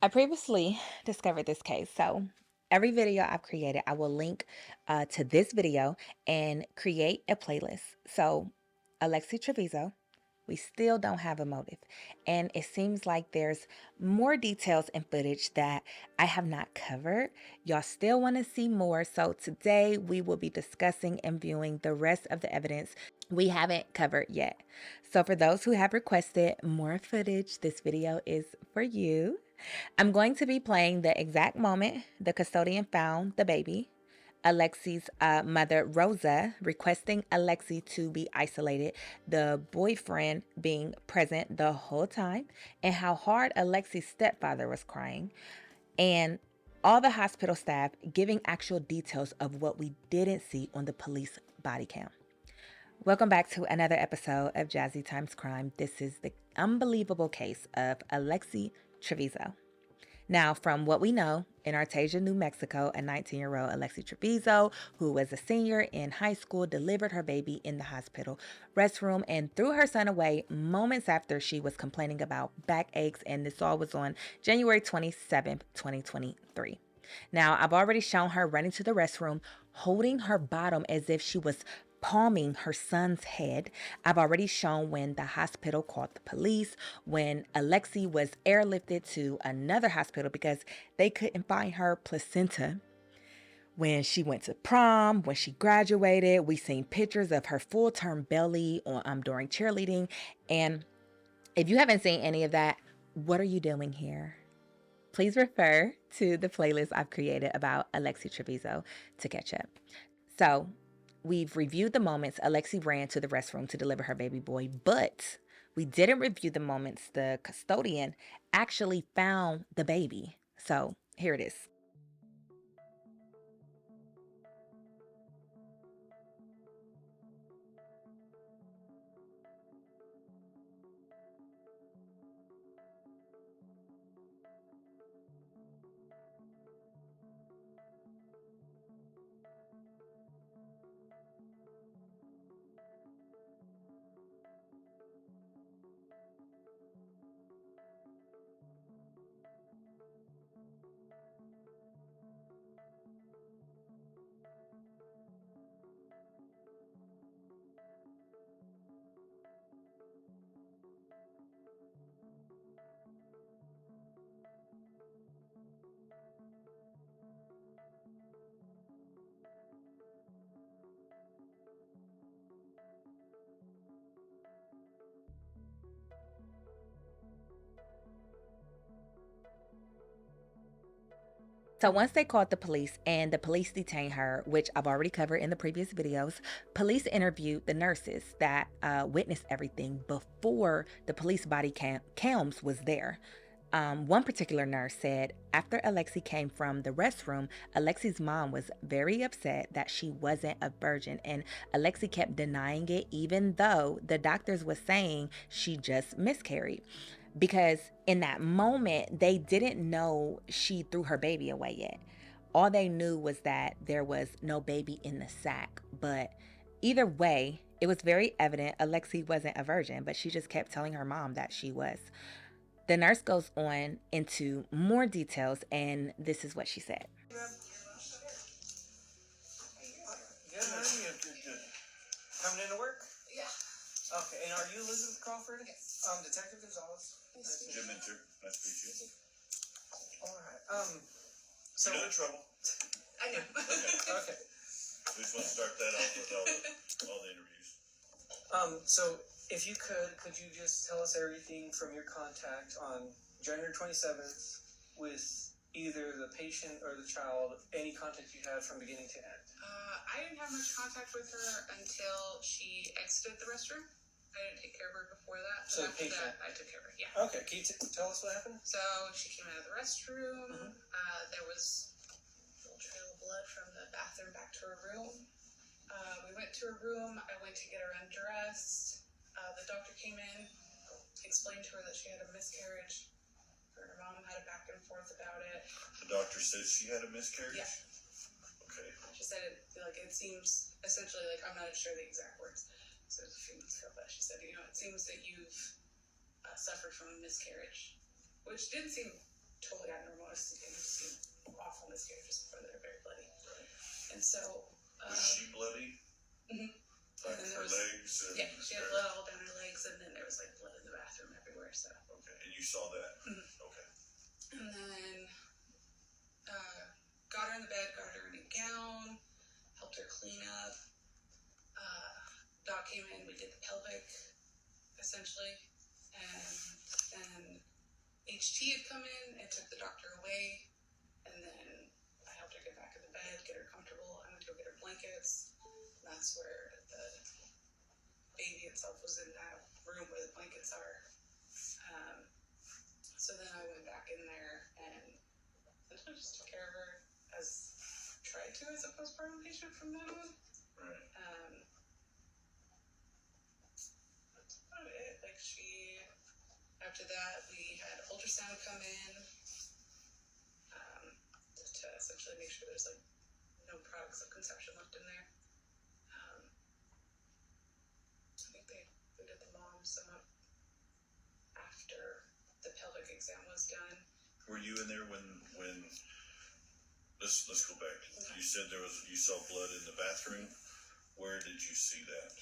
I previously discovered this case, so every video I've created, I will link to this video and create a playlist. So, Alexee Trevizo, we still don't have a motive, and it seems like there's more details and footage that I have not covered. Y'all still want to see more, so today we will be discussing and viewing the rest of the evidence we haven't covered yet. So for those who have requested more footage, this video is for you. I'm going to be playing the exact moment the custodian found the baby, Alexi's mother, Rosa, requesting Alexee to be isolated, the boyfriend being present the whole time, and how hard Alexee's stepfather was crying, and all the hospital staff giving actual details of what we didn't see on the police body cam. Welcome back to another episode of JazzyXcrime. This is the unbelievable case of Alexee Trevizo. Now, from what we know, in Artesia, New Mexico, a 19-year-old Alexee Trevizo, who was a senior in high school, delivered her baby in the hospital restroom and threw her son away moments after she was complaining about backaches, and this all was on January 27th, 2023. Now, I've already shown her running to the restroom, holding her bottom as if she was palming her son's head. I've already shown when the hospital called the police, when Alexee was airlifted to another hospital because they couldn't find her placenta, when she went to prom, when she graduated. We seen pictures of her full-term belly on during cheerleading. And if you haven't seen any of that, what are you doing here? Please refer to the playlist I've created about Alexee Trevizo to catch up. So, we've reviewed the moments Alexee ran to the restroom to deliver her baby boy, but we didn't review the moments the custodian actually found the baby. So, here it is. So once they called the police and the police detained her, which I've already covered in the previous videos, police interviewed the nurses that witnessed everything before the police body cams was there. One particular nurse said after Alexee came from the restroom, Alexee's mom was very upset that she wasn't a virgin, and Alexee kept denying it even though the doctors was saying she just miscarried. Because in that moment, they didn't know she threw her baby away yet. All they knew was that there was no baby in the sack. But either way, it was very evident Alexee wasn't a virgin, but she just kept telling her mom that she was. The nurse goes on into more details, and this is what she said. Good, honey. You're good. Coming into work? Yeah. Okay. And are you Elizabeth Crawford? Yes. Detective Gonzalez. Nice to meet Jim Minter, nice to meet you. All right. So. You're not in trouble. I know. Okay. We just want to start that off with all the interviews. So if you could you just tell us everything from your contact on January 27th with either the patient or the child, any contact you had from beginning to end? I didn't have much contact with her until she exited the restroom. I didn't take care of her before that. So After patient. that, I took care of her, yeah. Okay. Can you tell us what happened? So she came out of the restroom. Mhm. There was a little trail of blood from the bathroom back to her room. We went to her room. I went to get her undressed. The doctor came in, explained to her that she had a miscarriage. Her and her mom had a back and forth about it. The doctor said she had a miscarriage? Yeah. Okay. She said it seems essentially like, I'm not sure the exact words. So it was a few months ago, but she said, it seems that you've suffered from a miscarriage, which didn't seem totally out honestly didn't seem awful and scary just before they're very bloody. Right. And so. Was she bloody? Mm-hmm. Like her legs? Yeah, she had blood all down her legs, and then there was like blood in the bathroom everywhere. So. Okay, and you saw that? Mm-hmm. Okay. And then got her in the bed, got her in a gown, helped her clean up. Doc came in, we did the pelvic, essentially, and then HT had come in and took the doctor away, and then I helped her get back in the bed, get her comfortable. I went to go get her blankets. And that's where the baby itself was in that room where the blankets are. So then I went back in there and essentially just took care of her tried to as a postpartum patient from then on. Right. That's about it. Like after that, we had ultrasound come in to essentially make sure there's like no products of conception left in there. I think they did the mom somewhat after the pelvic exam was done. Were you in there when let's go back. Okay. You said you saw blood in the bathroom. Where did you see that?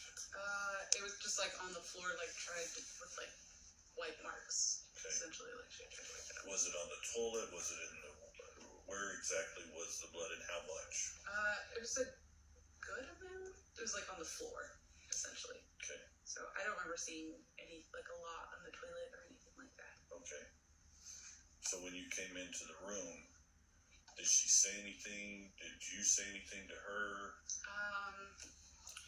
It was just like on the floor, like with like white marks. Okay. Essentially, like she had tried to wipe it up. Was it on the toilet? Was it in the where exactly was the blood and how much? It was a good amount. It was like on the floor, essentially. Okay. So I don't remember seeing like a lot on the toilet or anything like that. Okay. So when you came into the room, did she say anything? Did you say anything to her?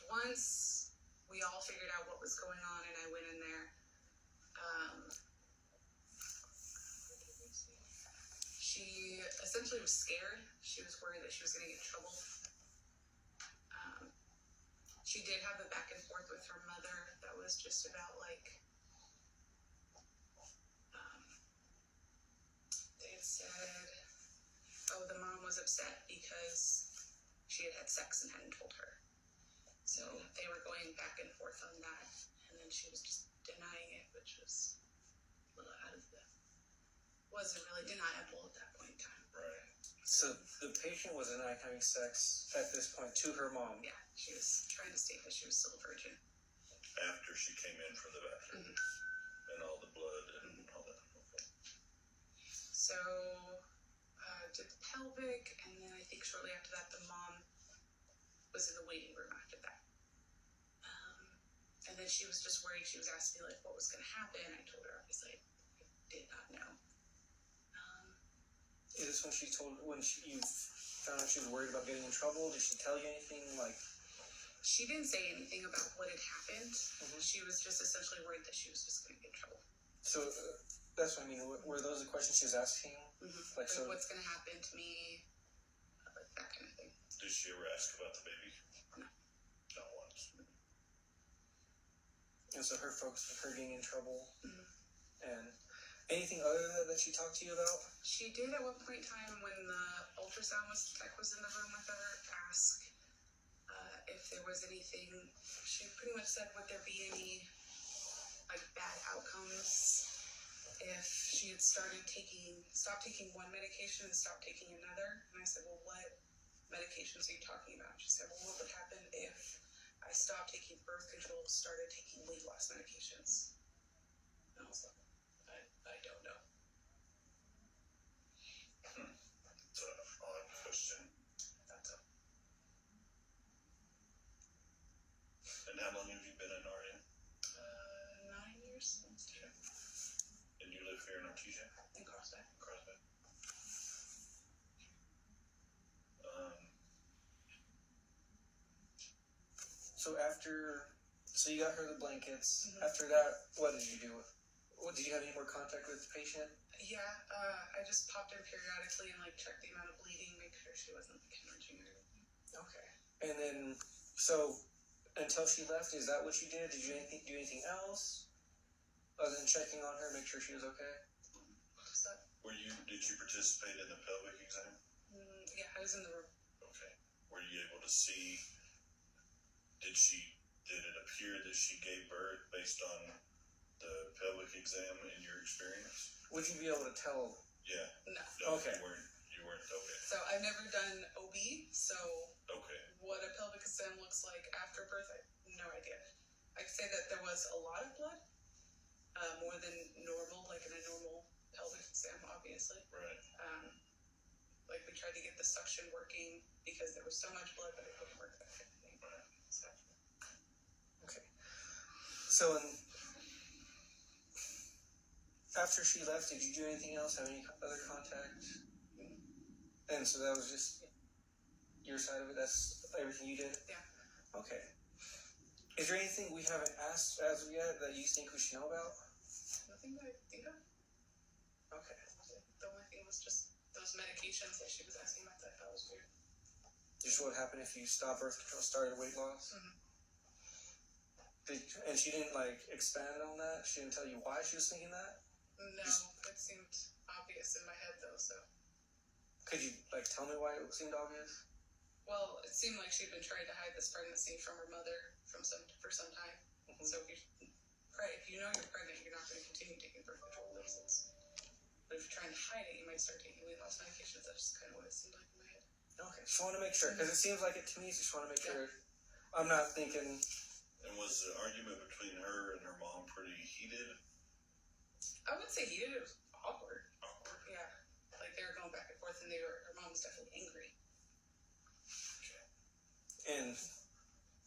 Once we all figured out what was going on and I went in there, she essentially was scared. She was worried that she was going to get in trouble. She did have a back and forth with her mother that was just about like, they had said, oh, the mom was upset because she had had sex and hadn't told her. So they were going back and forth on that, and then she was just denying it, which was a little wasn't really deniable at that point in time. Right. So the patient was denying having sex at this point to her mom? Yeah, she was trying to state that she was still a virgin. After she came in from the bathroom. Mm-hmm. And all the blood and all that. Okay. So, did the pelvic, and then I think shortly after that, the mom was in the waiting room after that. And then she was just worried. She was asking me, like, what was going to happen. I told her, obviously, I did not know. Is this when you found out she was worried about getting in trouble? Did she tell you anything, like? She didn't say anything about what had happened. Mm-hmm. She was just essentially worried that she was just going to get in trouble. So, that's what I mean. Were those the questions she was asking? Mm-hmm. Like, so what's going to happen to me? Like, that kind of thing. Did she ever ask about the baby? No. Not once. And so her focus was her getting in trouble. Mm-hmm. And anything other than that she talked to you about? She did at one point in time when the ultrasound tech was in the room with her, ask if there was anything. She pretty much said, would there be any like bad outcomes if she had stopped taking one medication and stopped taking another? And I said, well, what medications are you talking about? She said, well, what would happen if I stopped taking birth control, started taking weight loss medications? And I was like, I don't know. It's an odd question. And how long have you been in RN? 9 years. Okay. And you live here in Artesia? In Carlsbad. Carlsbad. So you got her the blankets. Mm-hmm. After that, what did you do? Did you have any more contact with the patient? Yeah, I just popped in periodically and like checked the amount of bleeding, make sure she wasn't like hemorrhaging or anything. Okay. And then, so until she left, is that what you did? Did you do anything else other than checking on her, make sure she was okay? What's that? Did you participate in the pelvic exam? Yeah, I was in the room. Okay. Were you able to see? Did it appear that she gave birth based on the pelvic exam in your experience? Would you be able to tell? Yeah. No. Okay. I've never done OB, so Okay. what a pelvic exam looks like after birth, I have no idea. I could say that there was a lot of blood, more than normal, like in a normal pelvic exam, obviously. Right. Like we tried to get the suction working because there was so much blood, but it wouldn't work, that kind of thing. Right. So. Okay. So, after she left, did you do anything else? Have any other contact? And so that was just your side of it? That's everything you did? Yeah. Okay. Is there anything we haven't asked as of yet that you think we should know about? Nothing that I think of. Okay. The only thing was just those medications that she was asking about. That was weird. Just what happened if you stop birth control, started weight loss? Mm-hmm. And she didn't expand on that? She didn't tell you why she was thinking that? No, it seemed obvious in my head though, so. Could you tell me why it seemed obvious? Well, it seemed like she'd been trying to hide this pregnancy from her mother for some time. Mm-hmm. So if you know you're pregnant, you're not going to continue taking birth control pills. But if you're trying to hide it, you might start taking weight loss medications. That's just kind of what it seemed like in my head. Okay, just want to make sure, because it seems like it to me, so just want to make sure. I'm not thinking... And was the argument between her and her mom pretty heated? I wouldn't say heated. It was awkward. Awkward. Yeah. Like they were going back and forth, and her mom was definitely angry. Okay. And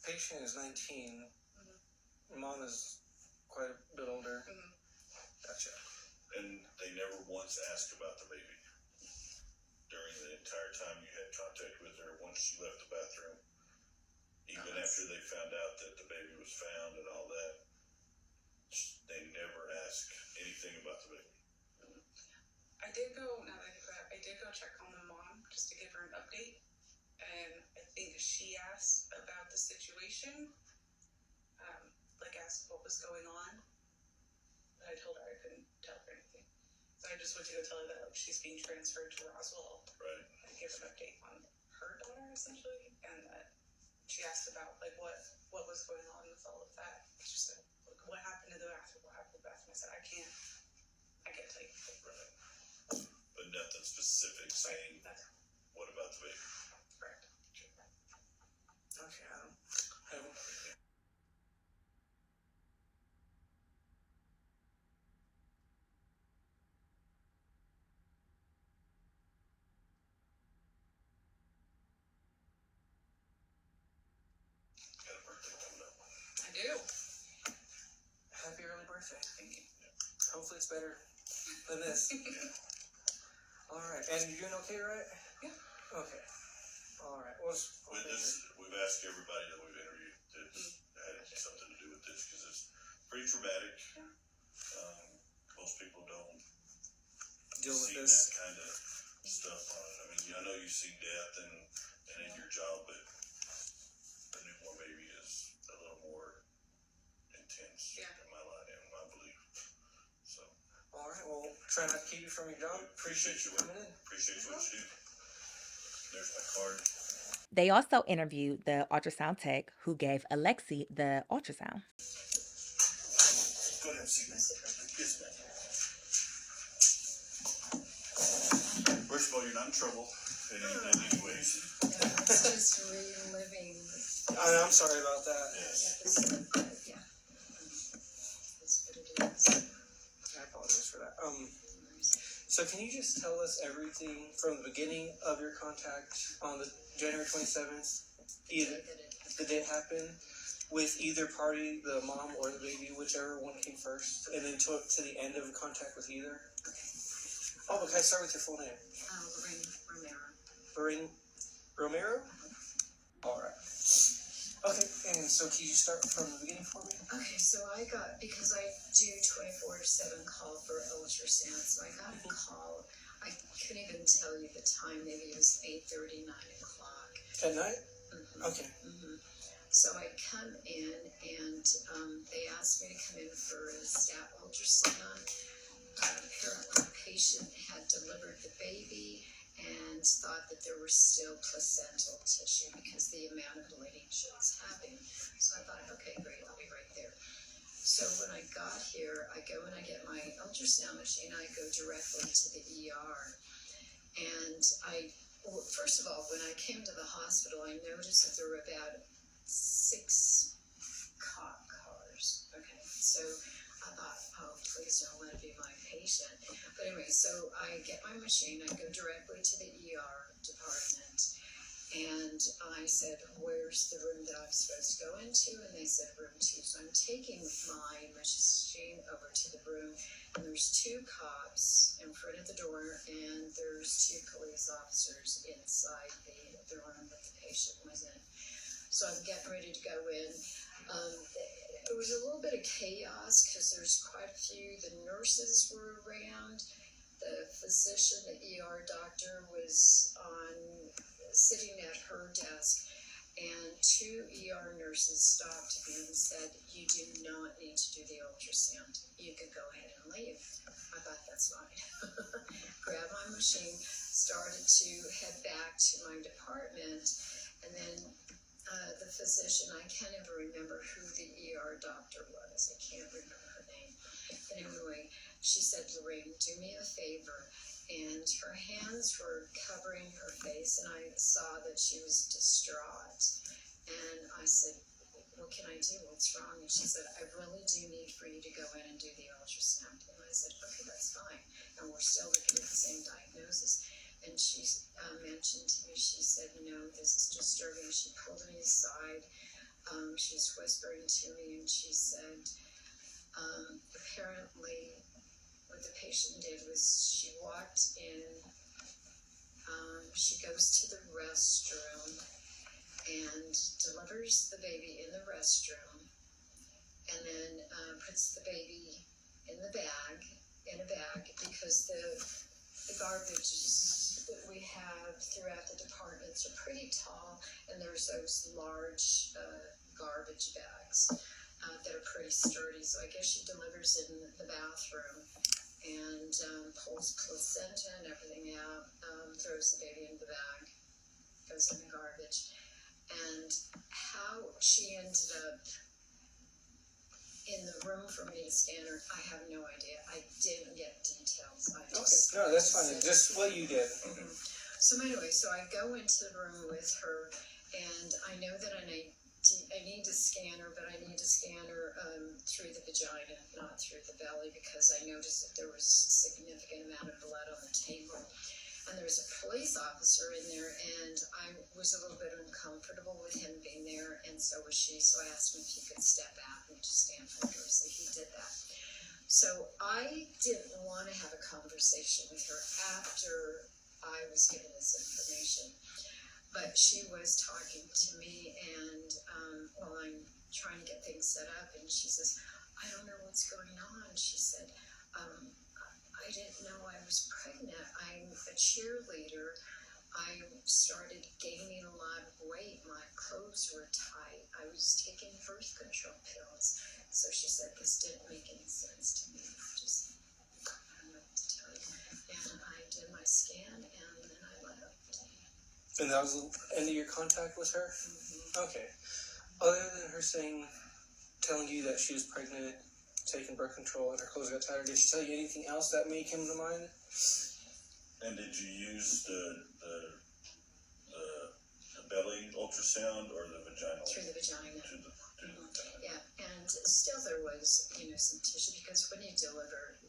patient is 19. Mm-hmm. Mom is quite a bit older. Mm-hmm. Gotcha. And they never once asked about the baby during the entire time you had contact with her once she left the bathroom? Even after they found out that the baby was found and all that, they never asked anything about the baby. I did go, now that I think about it, I did go check on the mom just to give her an update. And I think she asked about the situation, asked what was going on. But I told her I couldn't tell her anything. So I just went to go tell her that she's being transferred to Roswell. Right. And give an update on her daughter, essentially. And that she asked about what was going on with all of that. She said, what happened to the bathroom? What happened to the bathroom? I said, I can't tell you. Right. But nothing specific saying, what about the baby? Correct. Okay, I don't... Got a birthday coming up. I do. Happy early birthday. Thank you. Hopefully it's better than this. Alright, and you're doing okay, right? Yeah. Okay. Alright, well, We've asked everybody that we've interviewed that's had something to do with this because it's pretty traumatic. Most people don't deal with see this. that kind of stuff on it. I mean, I know you see death and in your job, but the newborn baby is a little more intense in my belief. So. Alright, well, try not to keep you from your job. Appreciate you coming in. Appreciate what you do. There's my card. They also interviewed the ultrasound tech who gave Alexee the ultrasound. Go ahead, see. Yes, ma'am. First of all, you're not in trouble in any ways. It's just reliving I'm sorry about that. Yes. episode, but yeah. That's what it is. I apologize for that. So can you just tell us everything from the beginning of your contact on the January 27th, either the day it happened, with either party, the mom or the baby, whichever one came first, and then to the end of contact with either? Oh, but can I start with your full name? Lorraine Romero. Lorraine Romero? Alright. Okay, and so can you start from the beginning for me? Okay, so because I do 24/7 call for ultrasound, so I got a call. I couldn't even tell you the time, maybe it was 8:30, 9 o'clock. At night? Mm-hmm. Okay. Mm-hmm. So I come in and they asked me to come in for a stat ultrasound. Apparently the patient had delivered the baby and thought that there was still placental tissue because the amount of bleeding she was having. So I thought, okay, great, I'll be right there. So when I got here, I go and I get my ultrasound machine. I go directly to the ER. And I Well, first of all, when I came to the hospital, I noticed that there were about 6 cop cars. Okay, so I thought, oh, please don't let it be my patient. But anyway, so I get my machine, I go directly to the ER department, and I said, where's the room that I'm supposed to go into? And they said room 2. So I'm taking my machine over to the room, and there's 2 cops in front of the door, and there's 2 police officers inside the room that the patient was in. So I'm getting ready to go in. It was a little bit of chaos because there's quite a few. The nurses were around. The physician, the ER doctor, was sitting at her desk, and 2 ER nurses stopped me and said, "You do not need to do the ultrasound. You could go ahead and leave." I thought, that's fine. Grabbed my machine, started to head back to my department, and then the physician, I can't even remember who the ER doctor was. I can't remember her name. But anyway, she said, "Lorraine, do me a favor." And her hands were covering her face, and I saw that she was distraught. And I said, "What can I do? What's wrong?" And she said, "I really do need for you to go in and do the ultrasound." And I said, "Okay, that's fine." And we're still looking at the same diagnosis. And she mentioned to me, she said, "This is disturbing." She pulled me aside. She was whispering to me, and she said, apparently what the patient did was she walked in, she goes to the restroom and delivers the baby in the restroom, and then puts the baby in a bag, because the garbages that we have throughout the departments are pretty tall, and there's those large garbage bags that are pretty sturdy. So I guess she delivers in the bathroom and pulls placenta and everything out, throws the baby in the bag, goes in the garbage. And how she ended up in the room for me to scan her, I have no idea. I didn't get details. Okay, no, that's fine. Just what you did. Mm-hmm. So anyway, so I go into the room with her, and I know that I need to scan her, but I need to scan her through the vagina, not through the belly, because I noticed that there was a significant amount of blood on the table. And there was a police officer in there, and I was a little bit uncomfortable with him being there, and so was she. So I asked him if he could step out and just stand for her. So he did that. So I didn't want to have a conversation with her after I was given this information. But she was talking to me, and while I'm trying to get things set up, and she says, "I don't know what's going on." She said, "I didn't know I was pregnant. I'm a cheerleader. I started gaining a lot of weight. My clothes were tight. I was taking birth control pills." So she said, "This didn't make any sense to me. I don't know what to tell you." And I did my scan, and then I left. And that was the end of your contact with her? Mm-hmm. Okay. Other than her telling you that she was pregnant, taking birth control, and her clothes got tighter, did she tell you anything else that may come to mind? And did you use the belly ultrasound or the vaginal? Through the vagina. Through the vagina. Yeah, and still there was, some tissue, because when you deliver,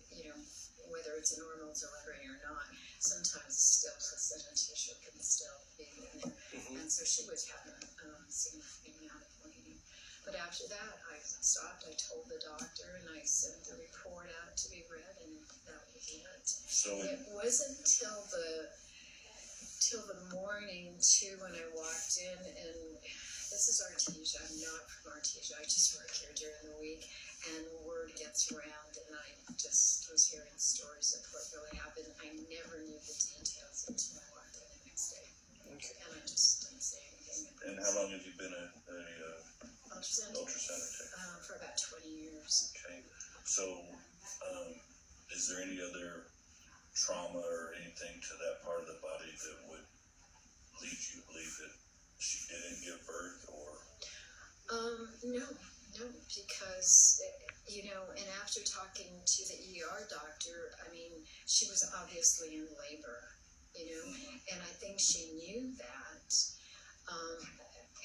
whether it's a normal delivery or not, sometimes still placenta tissue can still be in there. Mm-hmm. And so she was having a significant amount of bleeding. But after that, I stopped. I told the doctor, and I sent the report out to be read, and that was it. So it wasn't till the morning too, when I walked in, and this is Artesia. I'm not from Artesia. I just work here during the week, and word gets around, and I just was hearing stories of what really happened. I never knew the details until I walked in the next day. Okay. And I just didn't say anything. And how long have you been a ultrasound tech? For about 20 years. Okay. So, is there any other trauma or anything to that part of the body that would lead you to believe that she didn't give birth, or? No, because, and after talking to the ER doctor, I mean, she was obviously in labor, and I think assuming she knew that.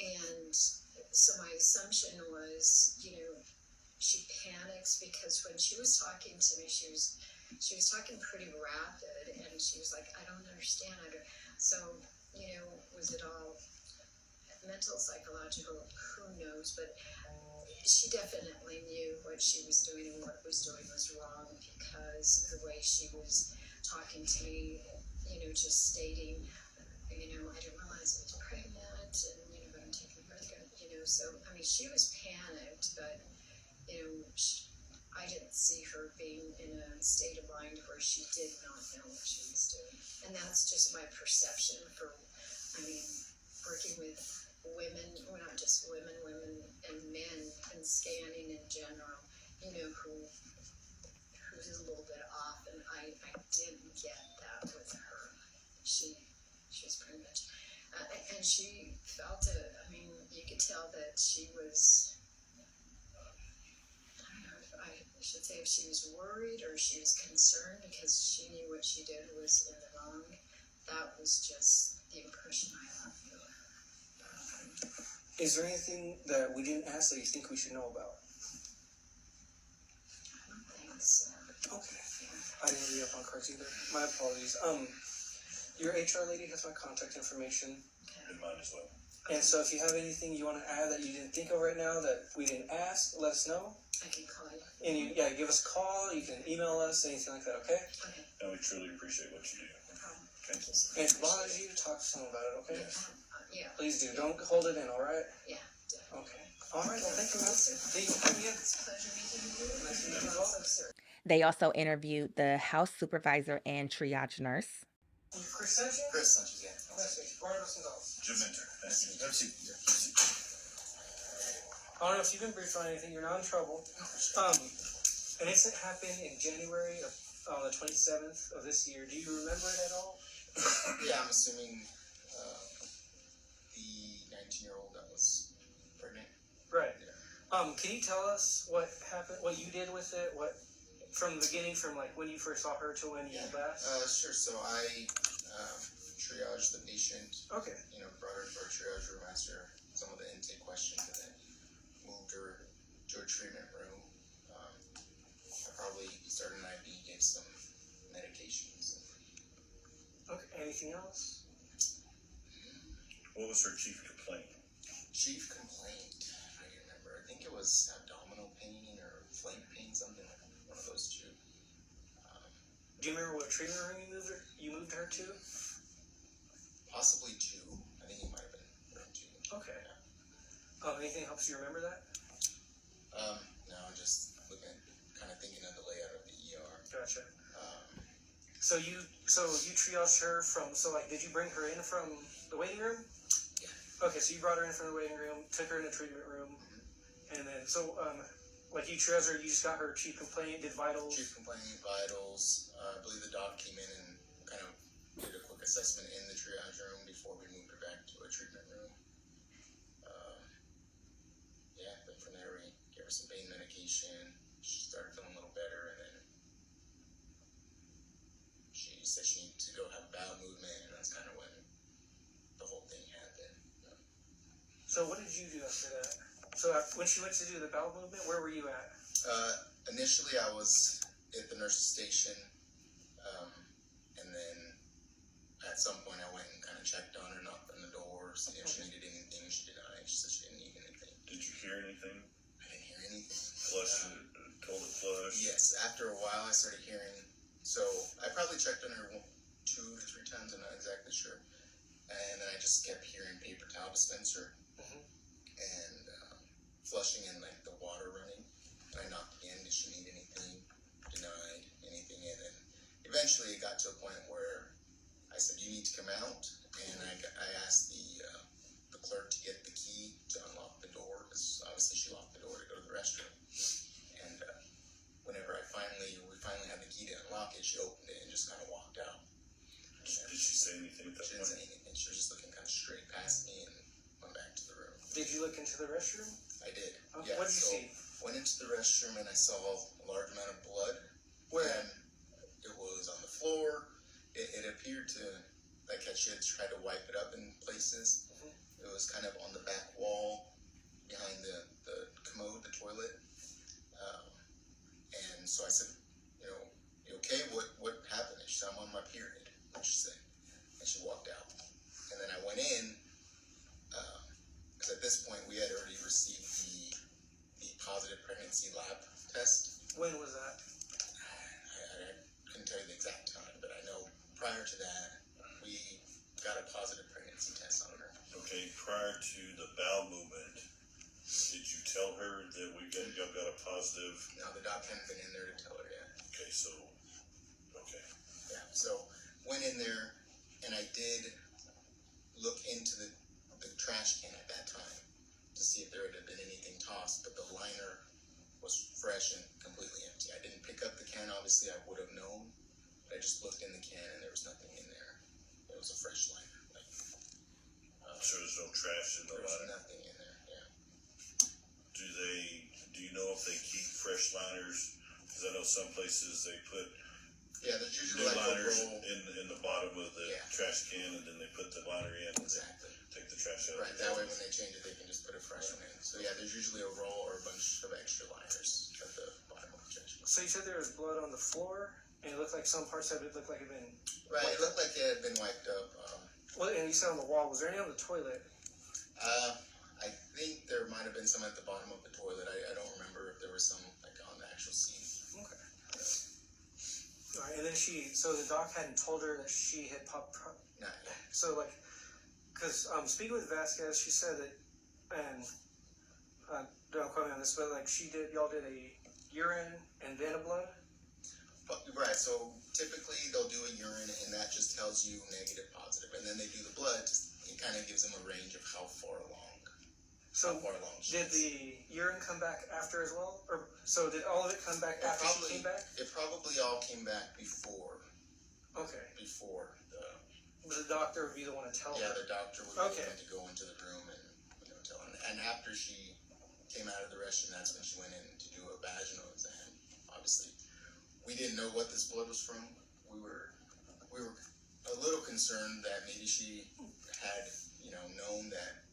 And so my assumption was, she panics because when she was talking to me, she was talking pretty rapid, and she was like, I don't understand. So, was it all mental, psychological? Who knows? But she definitely knew what she was doing, and what was doing was wrong, because the way she was talking to me, just stating, I didn't realize I was pregnant, and, but I'm taking birth control, so, she was panicked, but, I didn't see her being in a state of mind where she did not know what she was doing. And that's just my perception working with women, well, not just women and men, and scanning in general, who's a little bit off, and I didn't get that with her. She was pretty much, and she felt it. You could tell that she was, I don't know if I should say if she was worried or she was concerned, because she knew what she did was in the wrong. That was just the impression I got of her. Is there anything that we didn't ask that you think we should know about? I don't think so. Okay. I didn't read up on cards either. My apologies. Your HR lady has my contact information. And mine as well. And so if you have anything you want to add that you didn't think of right now that we didn't ask, let us know. I can call you. And give us a call. You can email us, anything like that, okay? Okay. And we truly appreciate what you do. No problem. Thank you. And if it bothers you, talk to someone about it, okay? Yeah. Please do. Don't hold it in, all right? Yeah. Definitely. Okay. All right. Well, thank you, man. Thank you for coming in. It's a pleasure meeting you. Nice to meet you. Also, sir. They also interviewed the house supervisor and triage nurse. Chris Sanchez? Chris Sanchez, yeah. Nice. Barnabas Gonzalez. Jim Minter. Thank you. Have a seat. I don't know if you've been briefed on anything. You're not in trouble. An incident happened in January on the 27th of this year. Do you remember it at all? Yeah, I'm assuming the 19-year-old that was pregnant. Right. Yeah. Can you tell us what happened, what you did with it, from the beginning, from like when you first saw her to when you left? Sure. So I triaged the patient. Okay. Brought her to our triage room, asked her some of the intake questions, and then moved her to a treatment room. I probably started an IV, gave some medications. Okay. Anything else? What was her chief complaint? Chief complaint, I can remember. I think it was abdominal pain or flank pain, something like one of those two. Do you remember what treatment room you moved her to? Possibly two. I think it might have been room two. Okay. Anything helps you remember that? No, just kind of thinking of the layout of the ER. Gotcha. So you triaged her did you bring her in from the waiting room? Yeah. Okay, so you brought her in from the waiting room, took her in the treatment room, and then you triaged her, you just got her chief complaint, did vitals. Chief complaint, vitals. I believe the doc came in and kind of did a quick assessment in the triage room before we moved her back to a treatment room. Then from there we gave her some pain medication. She started feeling a little better, and then she said she needed to go have bowel movement, and that's kind of when the whole thing happened. So what did you do after that? So when she went to do the bowel movement, where were you at? Initially I was at the nurse's station, and then at some point I went and kind of checked on her, knocked on the door, see if she needed anything. She denied. She said she didn't need anything. Did you hear anything? I didn't hear anything. Flush, told it flush? Yes, after a while I started hearing, so I probably checked on her 2 to 3 times, I'm not exactly sure, and then I just kept hearing paper towel dispenser, and flushing and like the water running, and I knocked again, did she need anything, denied anything, and then eventually it got to a point where I said, you need to come out, and I asked the clerk to get the key to unlock the door, because obviously she locked the door to go to the restroom, and whenever we finally had the key to unlock it, she opened it and just kind of walked out. Did she say anything at that She didn't point? say anything, she was just looking kind of straight past me and went back to the room. Did you look into the restroom? I did. Okay. Yeah, What did you see? Went into the restroom and I saw a large amount of blood. Where? And it was on the floor. It appeared to, like she had tried to wipe it up in places. It was kind of on the back wall behind the commode, the toilet. And so I said, you know, you okay? What happened? And she said, I'm on my period. What she said. And she walked out. And then I went in, because at this point we had already received the positive pregnancy lab test. When was that? I couldn't tell you the exact time, but I know prior to that, we got a positive pregnancy test on her. Okay, prior to the bowel movement, did you tell her that y'all got a positive? No, the doc hadn't been in there to tell her yet. Okay, so, okay. Yeah, so went in there, and I did look into the trash can at that time to see if there had been anything tossed, but the liner was fresh and completely empty. I didn't pick up the can, obviously I would have known, but I just looked in the can and there was nothing in there. It was a fresh liner. So there's no trash in the There was liner? nothing in there, yeah. Do you know if they keep fresh liners? Because I know some places they put Yeah, there's usually new like liners a roll. in the bottom of the Yeah. trash can, and then they put the liner in and Exactly. take the trash out. Right, that way when they change it, they can just put a fresh one in. So yeah, there's usually a roll or a bunch of extra liners at the bottom of the trash can. So you said there was blood on the floor, and it looked like some parts of it looked like it had been. Right, it looked like it had been wiped up. Well, and you said on the wall. Was there any on the toilet? I think there might have been some at the bottom of the toilet. I don't remember if there was some like on the actual scene. Okay. All right, and then so the doc hadn't told her that she had popped. Nah, So like, because speaking with Vasquez, she said that, and don't quote me on this, but like y'all did a urine and then a blood. right, so typically they'll do a urine and that just tells you negative, positive, and then they do the blood. It kind of gives them a range of how far along. So how far along she did is. the urine come back after as well, or so did all of it come back after she came back? It probably all came back before. Okay. Before the. But the doctor would be the one to tell Yeah, her. the doctor would be the one to go into the room and tell her. And after she came out of the restroom, that's when she went in to do a vaginal exam. Obviously, we didn't know what this blood was from. We were a little concerned that maybe she had known that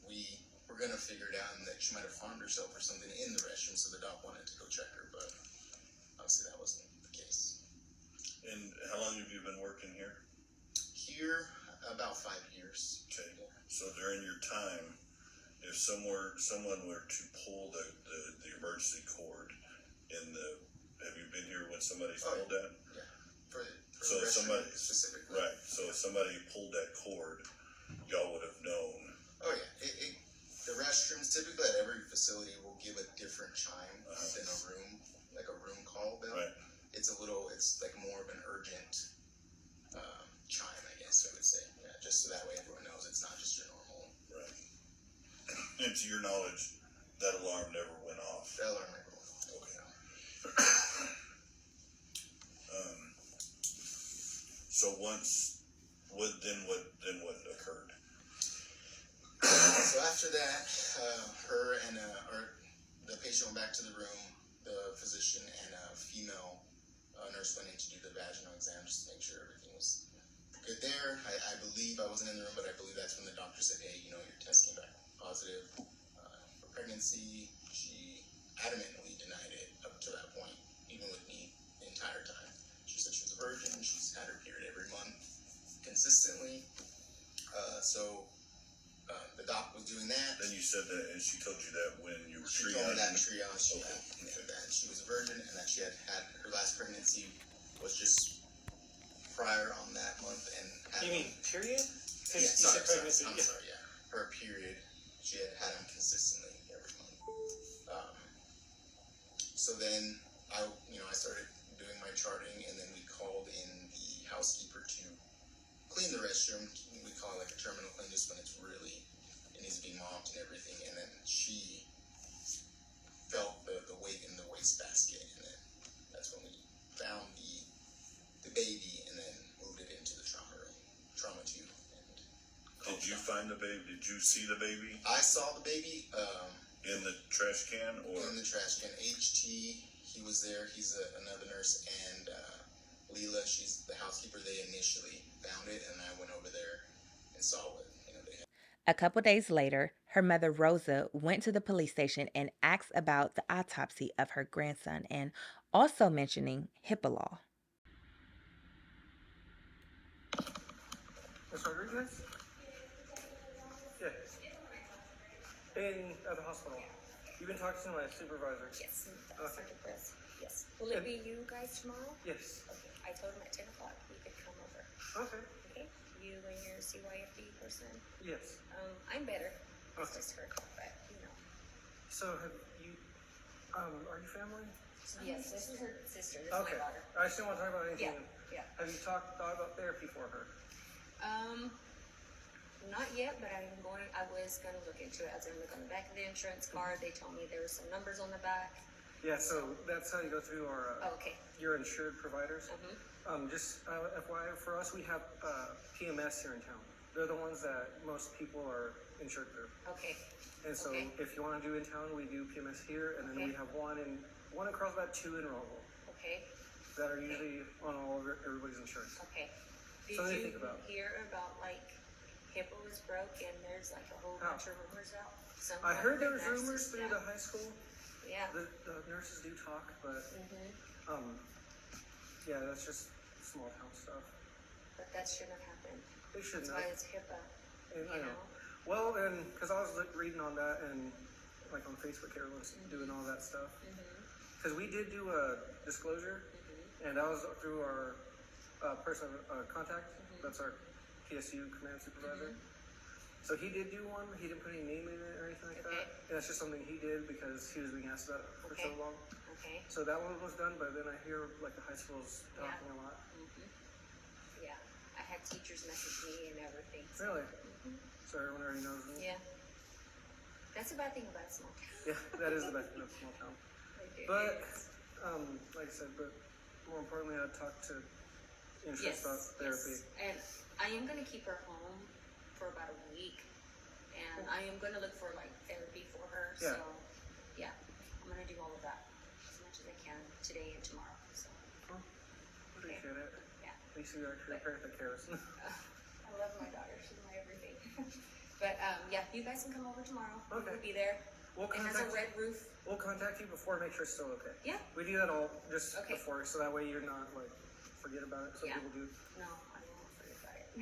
we were gonna figure it out and that she might have harmed herself or something in the restroom. So the doc wanted to go check her, but obviously that wasn't the case. And how long have you been working here? Here, about 5 years. Okay. So during your time, if someone were to pull the emergency cord have you been here when somebody pulled that? Yeah. For So the if restroom specifically. Right. So if somebody pulled that cord, y'all would have known. Oh yeah. The restrooms typically at every facility will give a different chime than a room, like a room call bell. Right. It's like more of an urgent chime, I guess I would say. Yeah, just so that way everyone knows it's not just your normal. Right. And to your knowledge, that alarm never went off. That alarm never went off. Okay. So then what occurred? So after that, her and the patient went back to the room. The physician and a female nurse went in to do the vaginal exam just to make sure everything was good there. I believe I wasn't in the room, but I believe that's when the doctor said, "Hey, your test came back positive for pregnancy." She adamantly denied it up to that point, even with me the entire time. She said she was a virgin. She's had her period every month consistently. So the doc was doing that. Then you said that, and she told you that when you were She told me that in triaging. triage, Okay. and that she was a virgin, and that she had her last pregnancy was just prior on that month, and had You mean period? yeah, You sorry, said pregnancy. I'm sorry, yeah. Her period, she had them consistently every month. So then I started doing my charting, and then we called in the housekeeper to clean the restroom. We call it like a terminal clean, just when it needs to be mopped and everything. And then she felt the weight in the wastebasket, and then that's when we found the baby, and then moved it into the trauma room, trauma 2. Did you find the baby? Did you see the baby I saw the baby in the trash can, or in the trash can. HT, he was there. He's another nurse, and Leela, she's the housekeeper. They initially found it, and I went over saw what they had. A couple days later, her mother Rosa went to the police station and asked about the autopsy of her grandson and also mentioning HIPAA law. Ms. Rodriguez? Yeah. At the hospital. You've been talking to my supervisor. Yes, Okay. Sergeant Perez. Yes. Will it be you guys tomorrow? Yes. Okay. I told him at 10 o'clock we could come over. Okay. Okay? You and your CYFD person? Yes. I'm better. It's Okay. just her, but So have you, are you family? Yes, this is her sister. This Okay. is my daughter. I just didn't want to talk about anything. Yeah. Have you thought about therapy for her? Not yet, but I was gonna look into it. I was gonna look on the back of the insurance card. They told me there were some numbers on the back. Yeah, so that's how you go through our, Oh, okay. your insured providers. Mm-hmm. Just FYI, for us, we have PMS here in town. They're the ones that most people are insured through. Okay. And so Okay. if you want to do in town, we do PMS here, and then we Okay. have one in Carlsbad, 2 in Rosa Okay. that are usually on all of everybody's insurance. Okay. Did Something to you think about. hear about HIPAA was broke and there's like a whole How? bunch of rumors out? I heard there was Nurses, rumors through yeah. the high school. Yeah. The nurses do talk, but Mm-hmm. yeah, that's just small town stuff. But that shouldn't have happened. They shouldn't That's why have. it's HIPAA. And I You know. know? Well, and because I was reading on that and like on Facebook, everyone's doing all that stuff. Because we did do a disclosure, and that was through our person contact. That's our PSU command supervisor. So he did do one. He didn't put any name in it or anything like that. And that's just something he did because he was being asked about it for so Okay. long. Okay. So that one was done, but then I hear like the high school's talking a lot. Yeah. I had teachers message me and everything. So. Really? So everyone already knows me. Yeah. That's the bad thing about small town. Yeah, that is the best thing of small town. But like I said, but more importantly, I'd talk to insurance about therapy. Yes. And I am going to keep her home for about a week, and I am going to look for like therapy for her. Yeah. So yeah, I'm going to do all of that as much as I can today and tomorrow. So Appreciate it. yeah, At least you're actually a parent that cares. I love my daughter. She's my everything. But yeah, you guys can come over tomorrow. Okay. We'll be there. We'll It has a contact red roof. We'll contact you before, make sure it's still okay. Yeah. We do that all just Okay. before, so that way you're not like forget about it. Some Yeah. people do. No, I won't forget about it.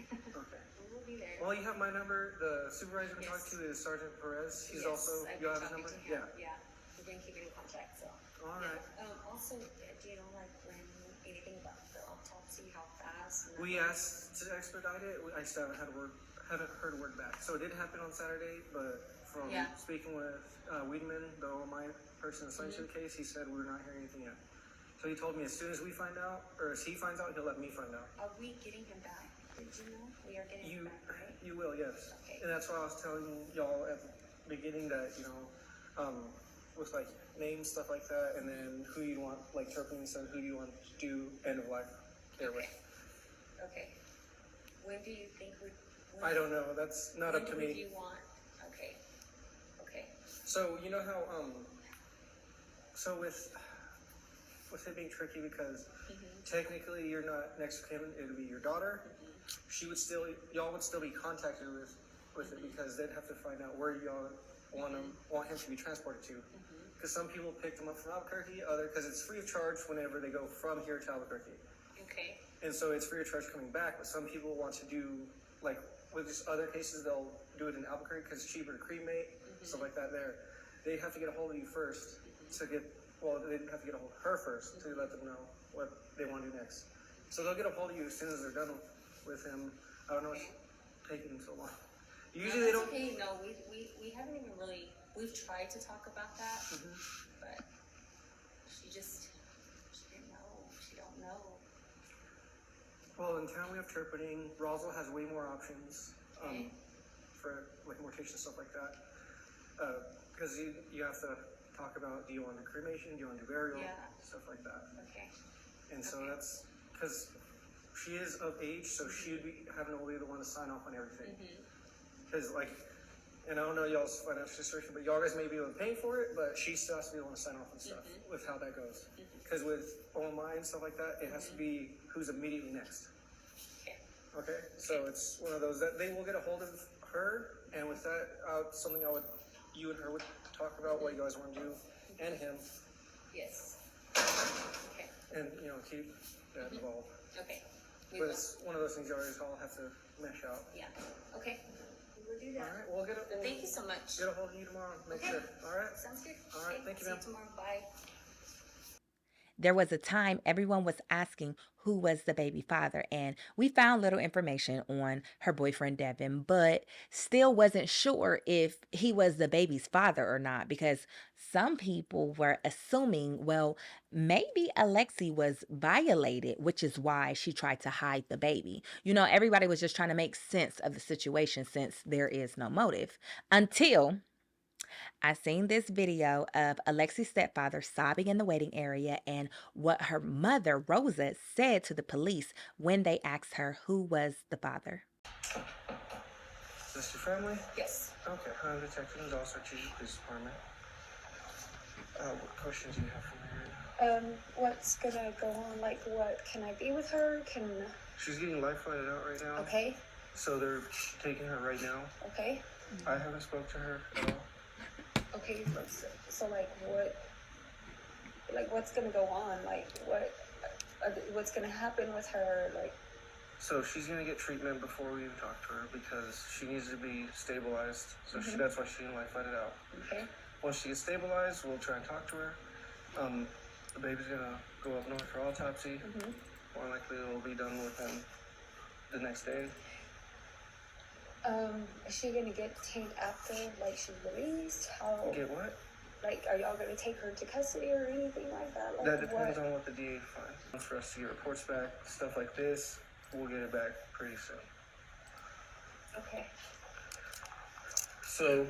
Okay. We'll be there. Well, you have my number. The supervisor to talk Yes. to is Sergeant Perez. He's Yes, also I've you been have his talking number. to him. Yeah. Yeah. We've been keeping in contact. So. All right. Also, do you know like when anything about the autopsy, how fast? And We asked to expedite it. I still haven't heard word back. So it did happen on Saturday, but from Yeah. speaking with Wiedemann, the OMI person assigned to the case, he said we're not hearing anything yet. So he told me as soon as we find out, or as he finds out, he'll let me find out. Are we getting him back? Did you know? We are getting him back, right? You will, yes. Okay. And that's why I was telling y'all at the beginning that, with like names, stuff like that, and then who you want, like Turpin said, who do you want to do end of life care with. Okay. When do you think we? I don't know. That's not up to When do me. you want? Okay. Okay. So you know how so with it being tricky because technically you're not next to him, it would be your daughter. Y'all would still be contacted with it because they'd have to find out where y'all want him to be transported to. Because some people pick them up from Albuquerque, because it's free of charge whenever they go from here to Albuquerque. Okay. And so it's free of charge coming back, but some people want to do, like, with just other cases, they'll do it in Albuquerque because it's cheaper to cremate, stuff like that there. They have to get a hold of you first to they'd have to get a hold of her first to let them know what they want to do next. So they'll get a hold of you as soon as they're done with him. I don't know what's taking so long. Usually they don't. Okay, no, we haven't even really, we've tried to talk about that, but she didn't know, she don't know. Well, in town we have turpentine. Roswell has way more options for like mortician stuff like that. Because you have to talk about, do you want to do cremation, do you want to do burial, stuff like that. Okay. And so that's because she is of age, so she would be having to be the one to sign off on everything. Because and I don't know y'all's financial situation, but y'all guys may be able to pay for it, but she still has to be the one to sign off on stuff with how that goes. Because with OMI and stuff like that, it has to be who's immediately next. Okay. Okay, so it's one of those that they will get a hold of her, and with that, something you and her would talk about what you guys want to do, and him, Yes. Okay. and keep that involved. Okay. But it's one of those things you always all have to mesh out. Yeah. Okay. We'll do that. All right, we'll Thank you so much. get a hold of you tomorrow. Make Okay. sure. All right. Sounds good. All right, Okay. thank you, See ma'am. you tomorrow. Bye. There was a time everyone was asking who was the baby father, and we found little information on her boyfriend Devin, but still wasn't sure if he was the baby's father or not because some people were assuming, well, maybe Alexei was violated, which is why she tried to hide the baby. Everybody was just trying to make sense of the situation since there is no motive until I seen this video of Alexi's stepfather sobbing in the waiting area and what her mother, Rosa, said to the police when they asked her who was the father. Is this your family? Yes. Okay. I'm Detective Gonzalez, our Chief of Police Department. What questions do you have for me? What's gonna go on? Like, what, can I be with her? She's getting life flighted out right now. Okay, So they're taking her right now. okay, I haven't spoke to her at all. okay, so what's gonna go on? Like, what's gonna happen with her? Like, So she's gonna get treatment before we even talk to her because she needs to be stabilized. So Mhm. that's why she's getting life flighted out. okay, Once she gets stabilized, we'll try and talk to her. The baby's gonna go up north for autopsy. mm-hmm. More likely it'll be done within the next day. Is she gonna get taken after, like, she's released? How, Get what? like, are y'all gonna take her to custody or anything like that? Like, That depends what? on what the DA finds. For us to get reports back, stuff like this, we'll get it back pretty soon. Okay, So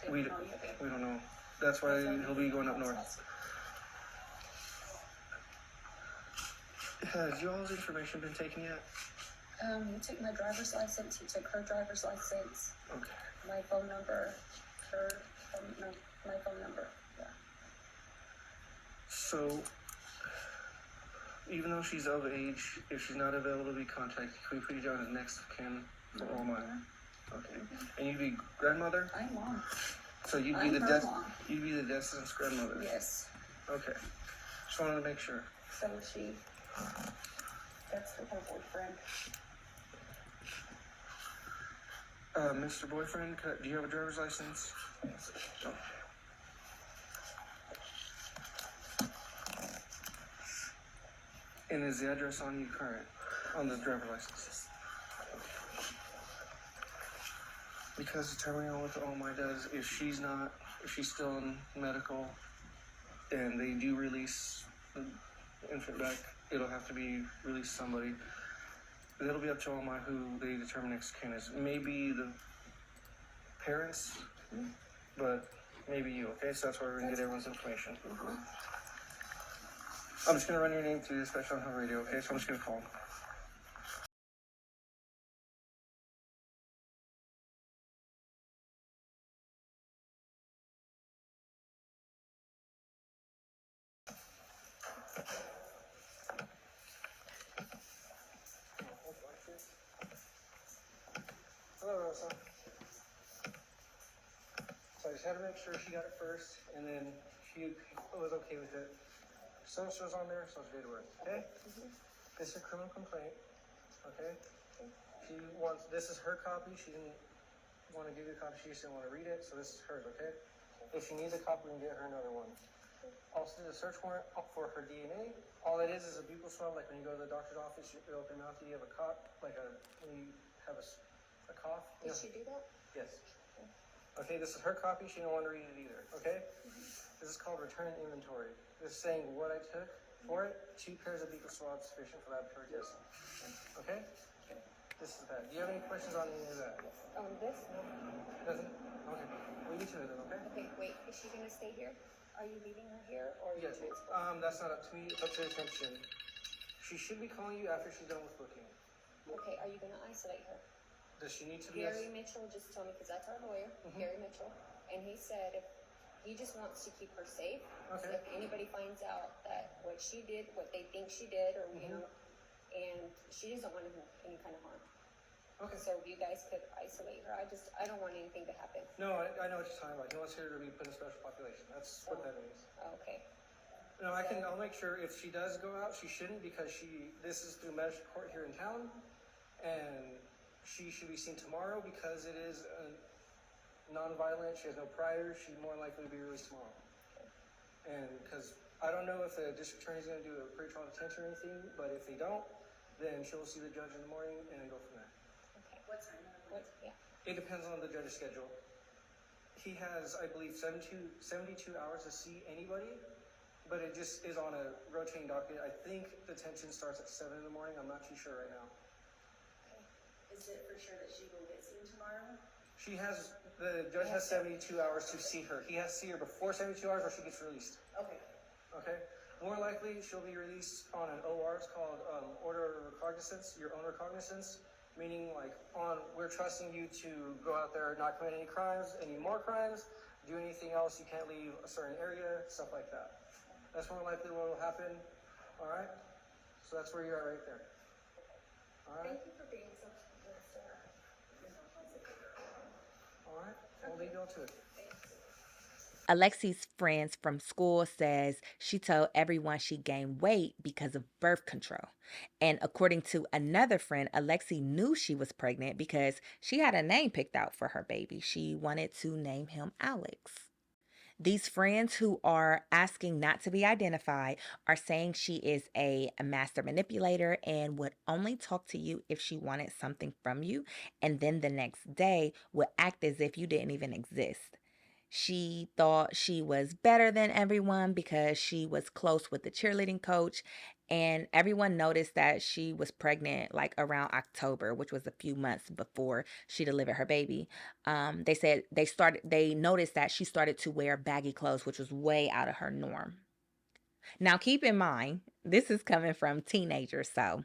They we don't know yet, babe. we don't know. That's why he'll be going up north. Has y'all's information been taken yet? He took my driver's license, he took her driver's license, Okay. my phone number, my phone number, yeah. So, even though she's of age, if she's not available to be contacted, can we put you down as next of kin for all mine? Okay. And you'd be grandmother? I'm mom. So you'd be I'm the her death. mom. You'd be the descendant's grandmother. Yes. Okay. Just wanted to make sure. So that's her boyfriend. Mr. Boyfriend, do you have a driver's license? No. And is the address on you current? On the driver's license? Because determining on what the OMI does, if she's still in medical, and they do release the infant back, it'll have to be released to somebody. And it'll be up to OMI who they determine next of kin is. Maybe the parents, but maybe you, okay? So that's why we're gonna get everyone's information. I'm just gonna run your name through, especially on her radio, okay? So I'm just gonna call. Hello, Rosa. So I just had to make sure she got it first, and then she was okay with it. So-and-so's on there, so it's date of birth, okay? This is a criminal complaint, okay? This is her copy, she didn't want to give you a copy, she just didn't want to read it, so this is hers, okay? If she needs a copy, we can get her another one. Also, did a search warrant for her DNA. All it is a buccal swab, like when you go to the doctor's office, you open your mouth, you have a cough, when you have a cough. Did she do that? Yes. Okay, this is her copy. She didn't want to read it either. Okay? This is called return inventory. This is saying what I took for it. 2 pairs of buccal swabs sufficient for laboratory testing. Okay? This is that. Do you have any questions on any of that? This? No. Nothing? Okay. We'll get to it then, okay? Okay, wait, is she gonna stay here? Are you leaving her here or are you Yes. transferring? That's not up to me. It's up to the attention. She should be calling you after she's done with booking. Okay, are you gonna isolate her? Does she need to be? Gary Mitchell just told me, because that's our lawyer, Gary Mitchell, and he said if he just wants to keep her safe. Okay. If anybody finds out that what she did, what they think she did, or you know, and she doesn't want any kind of harm. Okay. So if you guys could isolate her, I don't want anything to happen. No, I know what you're talking about. He wants her to be put in special population. That's what that means. Okay. No, I'll make sure if she does go out, she shouldn't, because this is through magistrate court here in town, and she should be seen tomorrow because it is non-violent. She has no priors. She's more likely to be released tomorrow. And because I don't know if the district attorney is going to do a pretrial detention or anything, but if they don't, then she'll see the judge in the morning and then go from there. Okay. What time? Yeah. It depends on the judge's schedule. He has, I believe, 72 hours to see anybody, but it just is on a rotating docket. I think detention starts at 7 in the morning. I'm not too sure right now. Okay. Is it for sure that she will get seen tomorrow? The judge has 72 hours to see her. He has to see her before 72 hours or she gets released. Okay. Okay? More likely, she'll be released on an OR. It's called order of recognizance, your own recognizance, meaning like we're trusting you to go out there, not commit any crimes, any more crimes, do anything else. You can't leave a certain area, stuff like that. That's more likely what will happen. All right? So that's where you're at right there. All right? Thank you for being so All right? I'll leave y'all to it. Alexie's friends from school says she told everyone she gained weight because of birth control. And according to another friend, Alexee knew she was pregnant because she had a name picked out for her baby. She wanted to name him Alex. These friends who are asking not to be identified are saying she is a master manipulator and would only talk to you if she wanted something from you, and then the next day would act as if you didn't even exist. She thought she was better than everyone because she was close with the cheerleading coach, and everyone noticed that she was pregnant like around October, which was a few months before she delivered her baby. They said they noticed that she started to wear baggy clothes, which was way out of her norm. Now, keep in mind, this is coming from teenagers, so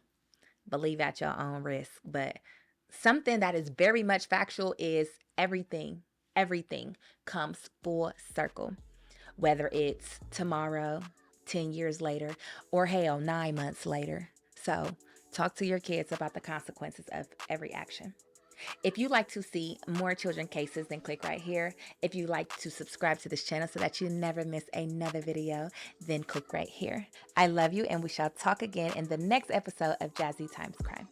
believe at your own risk. But something that is very much factual is everything comes full circle. Whether it's tomorrow, 10 years later, or hell, 9 months later. So talk to your kids about the consequences of every action. If you like to see more children cases, then click right here. If you like to subscribe to this channel so that you never miss another video, then click right here. I love you, and we shall talk again in the next episode of JazzyXcrime.